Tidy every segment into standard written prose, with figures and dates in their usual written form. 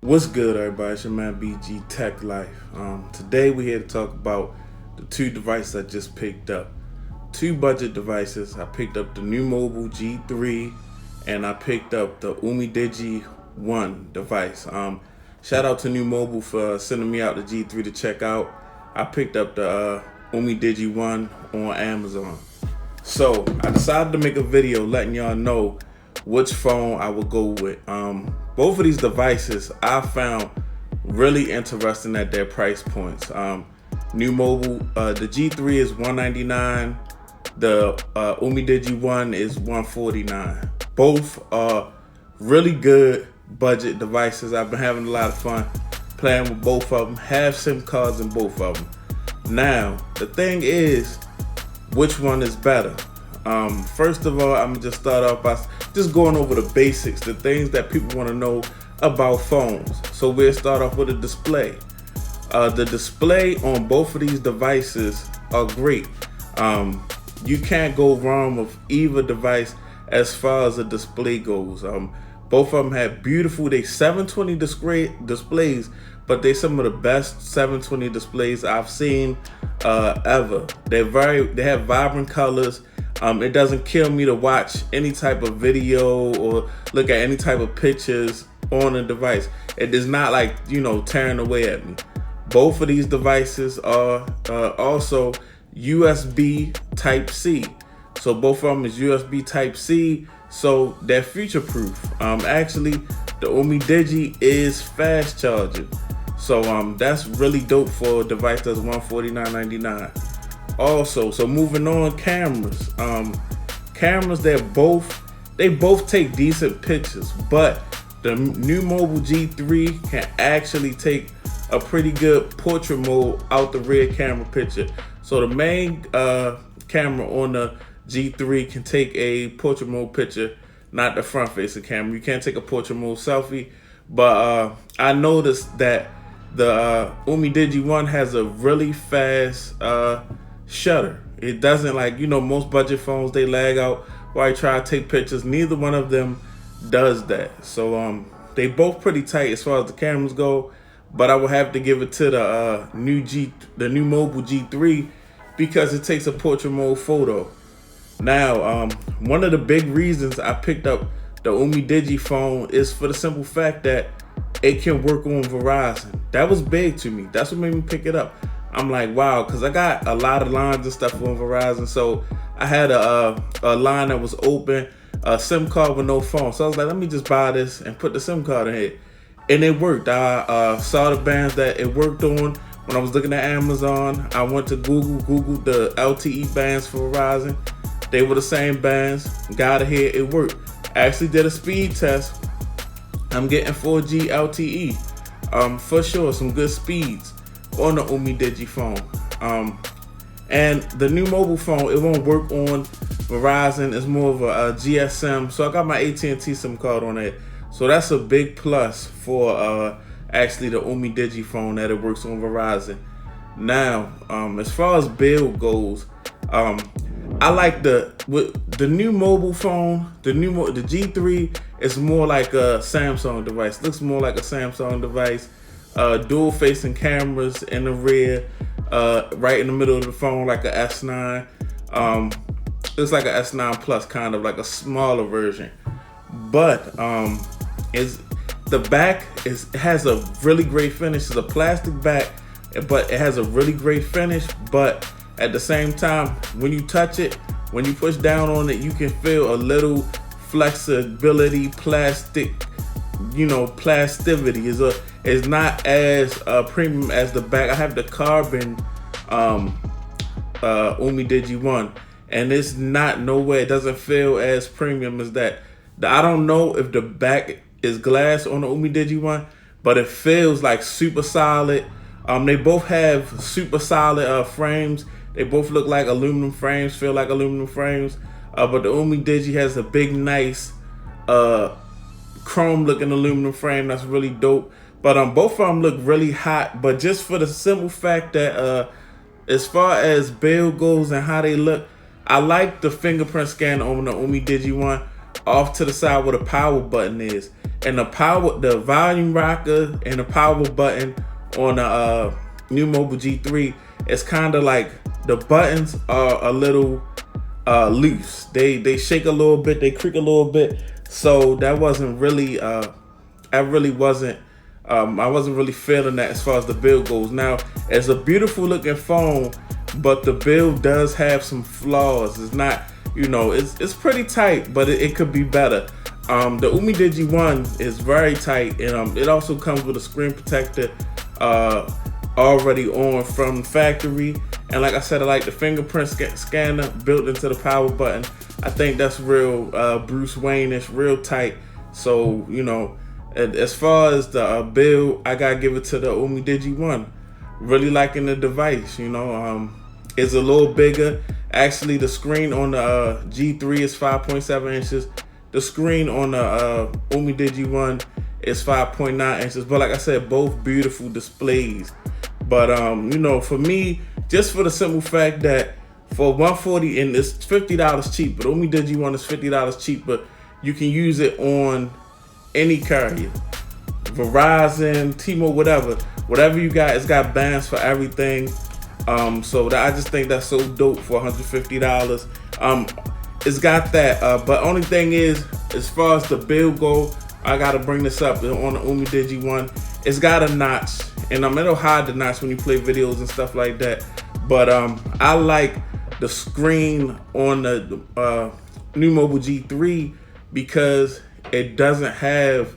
What's good, everybody? It's your man BG Tech Life. Today we're here to talk about the two devices I just picked up. Two budget devices. I picked up the NuuMobile G3 and I picked up the Umidigi One device. Shout out to NuuMobile for sending me out the G3 to check out. I picked up the Umidigi One on Amazon. So I decided to make a video letting y'all know which phone I would go with. Both of these devices I found really interesting at their price points. NuuMobile, the G3 is $199. The Umidigi One is $149. Both are really good budget devices. I've been having a lot of fun playing with both of them. Have SIM cards in both of them. Now, the thing is, which one is better? First of all, I'm gonna just start off by just going over the basics, the things that people want to know about phones. So we'll start off with the display. The display on both of these devices are great. You can't go wrong with either device as far as the display goes. Both of them have beautiful, they 720 displays, but they're some of the best 720 displays I've seen ever. They have vibrant colors. It doesn't kill me to watch any type of video or look at any type of pictures on a device. It is not like, tearing away at me. Both of these devices are also USB Type-C. So both of them is USB Type-C, so they're future-proof. Actually, the Umidigi is fast charging. So that's really dope for a device that's $149.99. Also, so moving on, cameras. Cameras, they both take decent pictures, but the NuuMobile G3 can actually take a pretty good portrait mode out the rear camera picture. So the main camera on the G3 can take a portrait mode picture, not the front facing camera. You can't take a portrait mode selfie, but I noticed that the Umidigi One has a really fast shutter. It doesn't, like, most budget phones, they lag out while you try to take pictures. Neither one of them does that. So they both pretty tight as far as the cameras go, but I will have to give it to the NuuMobile G3 because it takes a portrait mode photo. Now, one of the big reasons I picked up the Umidigi phone is for the simple fact that it can work on Verizon. That was big to me. That's what made me pick it up. I'm like, wow, because I got a lot of lines and stuff on Verizon. So I had a line that was open, a SIM card with no phone. So I was like, let me just buy this and put the SIM card in it. And it worked. I saw the bands that it worked on when I was looking at Amazon. I went to Googled the LTE bands for Verizon. They were the same bands. Got it here, it worked. I actually did a speed test. I'm getting 4G LTE. For sure, some good speeds on the Umidigi phone. And the NuuMobile phone, it won't work on Verizon. It's more of a GSM. So I got my AT&T SIM card on it. So that's a big plus for actually the Umidigi phone, that it works on Verizon. Now, as far as build goes, I like the NuuMobile phone. The G3 is more like a Samsung device. Looks more like a Samsung device. Dual facing cameras in the rear, right in the middle of the phone, like a S9. It's like a S9 Plus, kind of like a smaller version. But the back has a really great finish. It's a plastic back, but it has a really great finish. But at the same time, when you touch it, when you push down on it, you can feel a little flexibility, plasticity. It's not as premium as the back. I have the carbon Umidigi One, and it's not nowhere. It doesn't feel as premium as that. I don't know if the back is glass on the Umidigi One, but it feels like super solid. They both have super solid frames. They both look like aluminum frames, feel like aluminum frames. But the Umidigi has a big, nice chrome looking aluminum frame that's really dope. But both of them look really hot, but just for the simple fact that as far as build goes and how they look, I like the fingerprint scanner on the Umidigi One off to the side where the power button is. and the volume rocker and the power button on the NuuMobile G3, it's kind of like the buttons are a little loose. They shake a little bit, they creak a little bit. So that wasn't really I wasn't really feeling that as far as the build goes. Now, it's a beautiful looking phone, but the build does have some flaws. It's not, it's pretty tight, but it could be better. The Umidigi One is very tight, and it also comes with a screen protector already on from factory. And like I said, I like the fingerprint scanner built into the power button. I think that's real Bruce Wayne-ish, real tight. So, as far as the build, I gotta give it to the Umidigi One. Really liking the device, it's a little bigger. Actually, the screen on the G3 is 5.7 inches. The screen on the Umidigi One is 5.9 inches. But like I said, both beautiful displays. But for me, just for the simple fact that for $140, and it's $50 cheaper. The Umidigi One is $50 cheaper. You can use it on any carrier, Verizon, T-Mobile, whatever you got. It's got bands for everything. So I just think that's so dope for $150. It's got that, but only thing is, as far as the build go, I gotta bring this up on the Umidigi One. It's got a notch, and it'll hide the notch when you play videos and stuff like that. But I like the screen on the NuuMobile G3 because it doesn't have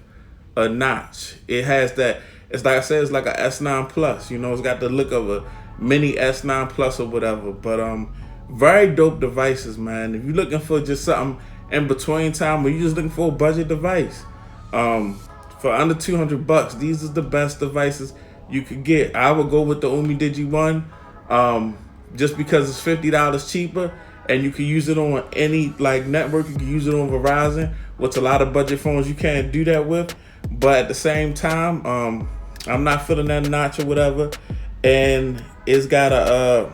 a notch. It has that, it's like I said, it's like a S9 Plus. It's got the look of a mini S9 Plus or whatever. But very dope devices, man. If you're looking for just something in between time, or you're just looking for a budget device, for under $200, these are the best devices you could get. I would go with the Umidigi One, just because it's $50 cheaper, and you can use it on any network. You can use it on Verizon, which a lot of budget phones you can't do that with. But at the same time, I'm not feeling that notch or whatever, and it's got an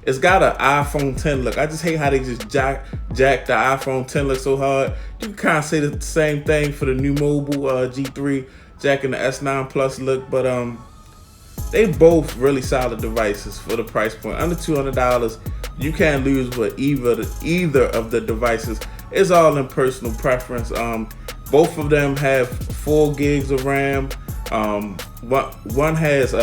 iPhone 10 look. I just hate how they just jack the iPhone 10 look so hard. You can kind of say the same thing for the NuuMobile G3, jacking the S9 Plus look, but they both really solid devices for the price point. Under $200, you can't lose with either of the devices. It's all in personal preference. Both of them have 4 gigs of RAM. One has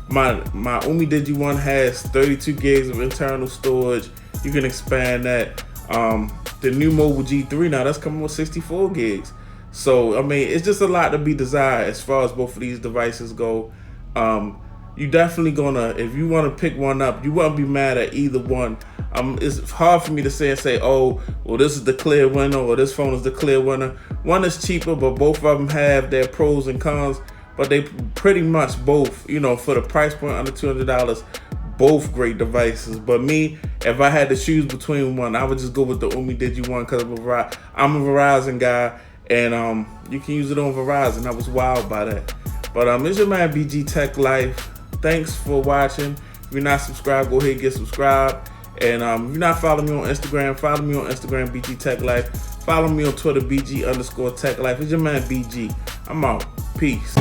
my Umidigi One has 32 gigs of internal storage. You can expand that. The NuuMobile G3 now, that's coming with 64 gigs. So I mean, it's just a lot to be desired as far as both of these devices go. You definitely gonna, if you want to pick one up, you won't be mad at either one. It's hard for me to say, oh, well, this is the clear winner, or this phone is the clear winner. One is cheaper, but both of them have their pros and cons. But they pretty much both, for the price point under $200, both great devices. But me, if I had to choose between one, I would just go with the Umidigi One because I'm a Verizon guy, and you can use it on Verizon. I was wild by that. But it's your man BG Tech Life. Thanks for watching. If you're not subscribed, go ahead and get subscribed. And if you're not following me on Instagram, follow me on Instagram, BG Tech Life. Follow me on Twitter, BG_Tech Life. It's your man BG. I'm out. Peace.